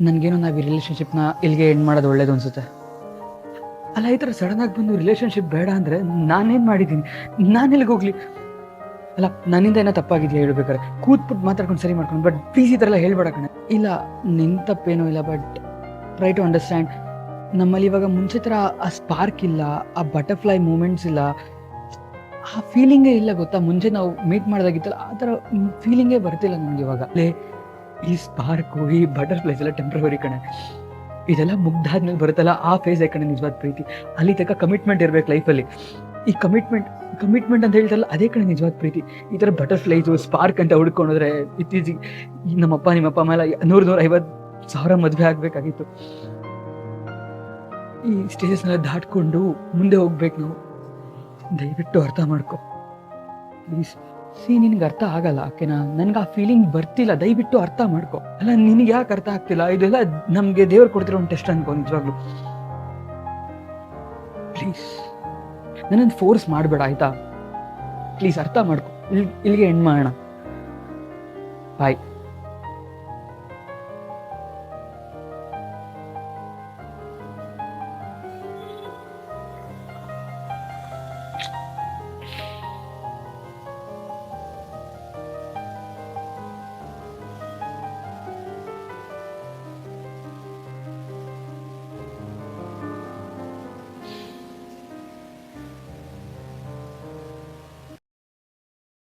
ನನಗೇನೋ ನಾವು ಈ ರಿಲೇಷನ್ಶಿಪ್ನ ಇಲ್ಲಿಗೆ ಎಂಡ್ ಮಾಡೋದು ಒಳ್ಳೇದು ಅನ್ಸುತ್ತೆ. ಅಲ್ಲ, ಈ ಥರ ಸಡನ್ನಾಗಿ ಬಂದು ರಿಲೇಷನ್ಶಿಪ್ ಬೇಡ ಅಂದರೆ ನಾನೇನು ಮಾಡಿದ್ದೀನಿ? ನಾನು ಎಲ್ಲಿಗೆ ಹೋಗಲಿ? ಅಲ್ಲ, ನನ್ನಿಂದ ಏನೋ ತಪ್ಪಾಗಿದೆಯಾ ಹೇಳ್ಬೇಕಾರೆ? ಕೂತ್ಬಿಟ್ಟು ಮಾತಾಡ್ಕೊಂಡು ಸರಿ ಮಾಡ್ಕೊಂಡು, ಬಟ್ ಪ್ಲೀಸ್ ಈ ಥರ ಎಲ್ಲ ಹೇಳ್ಬೇಡ ಕಣೆ. ಇಲ್ಲ, ನಿನ್ನ ತಪ್ಪೇನೂ ಇಲ್ಲ, ಬಟ್ ಟ್ರೈ ಟು ಅಂಡರ್ಸ್ಟ್ಯಾಂಡ್. ನಮ್ಮಲ್ಲಿ ಇವಾಗ ಮುಂಚೆ ಥರ ಆ ಸ್ಪಾರ್ಕ್ ಇಲ್ಲ, ಆ ಬಟರ್ಫ್ಲೈ ಮೂಮೆಂಟ್ಸ್ ಇಲ್ಲ, ಆ ಫೀಲಿಂಗೇ ಇಲ್ಲ ಗೊತ್ತಾ? ಮುಂಚೆ ನಾವು ಮೀಟ್ ಮಾಡಿದಾಗಿತ್ತಲ್ಲ, ಆ ಥರ ಫೀಲಿಂಗೇ ಬರ್ತಿಲ್ಲ ನನಗೆ ಇವಾಗ. ಈ ಸ್ಪಾರ್ಕು, ಈ ಬಟರ್ಫ್ಲೈಸ್ ಎಲ್ಲ ಟೆಂಪ್ರವರಿ ಕಣೆ. ಇದೆಲ್ಲ ಮುಗ್ದಾದ್ಮೇಲೆ ಬರುತ್ತಲ್ಲ, ಆ ಫೇಸೇ ಕಣೆ ನಿಜವಾದ ಪ್ರೀತಿ. ಅಲ್ಲಿ ತನಕ ಕಮಿಟ್ಮೆಂಟ್ ಇರ್ಬೇಕು ಲೈಫಲ್ಲಿ. ಈ ಕಮಿಟ್ಮೆಂಟ್ ಅಂತ ಹೇಳ್ತಾರಲ್ಲ, ಅದೇ ಕಣೆ ನಿಜವಾದ ಪ್ರೀತಿ. ಈ ಥರ ಬಟರ್ಫ್ಲೈಸು, ಸ್ಪಾರ್ಕ್ ಅಂತ ಹುಡ್ಕೊಂಡ್ರೆ ಇತ್ತೀಚೆಗೆ ನಮ್ಮಪ್ಪ ನಿಮ್ಮಪ್ಪ ಮೇಲೆ 100,000-150,000 ಮದುವೆ ಆಗಬೇಕಾಗಿತ್ತು. ಈ ಸ್ಟೇಜಸ್ನೆಲ್ಲ ದಾಟ್ಕೊಂಡು ಮುಂದೆ ಹೋಗ್ಬೇಕು ನಾವು. ದಯವಿಟ್ಟು ಅರ್ಥ ಮಾಡ್ಕೊ ಪ್ಲೀಸ್. ನಿನಗೆ ಅರ್ಥ ಆಗಲ್ಲ ಓಕೆನಾ? ನನಗೆ ಆ ಫೀಲಿಂಗ್ ಬರ್ತಿಲ್ಲ, ದಯವಿಟ್ಟು ಅರ್ಥ ಮಾಡ್ಕೊ. ಅಲ್ಲ, ನಿನಗೆ ಯಾಕೆ ಅರ್ಥ ಆಗ್ತಿಲ್ಲ? ಇದೆಲ್ಲ ನಮಗೆ ದೇವ್ರು ಕೊಡ್ತಿರೋ ಒಂದು ಟೆಸ್ಟ್ ಅನ್ಕೊ ನಿಜವಾಗ್ಲು. ಪ್ಲೀಸ್ ನನ್ನನ್ನು ಫೋರ್ಸ್ ಮಾಡಬೇಡ ಆಯ್ತಾ? ಪ್ಲೀಸ್ ಅರ್ಥ ಮಾಡ್ಕೊ. ಇಲ್ಲಿಗೆ ಎಂಡ್ ಮಾಡೋಣ. ಬಾಯ್.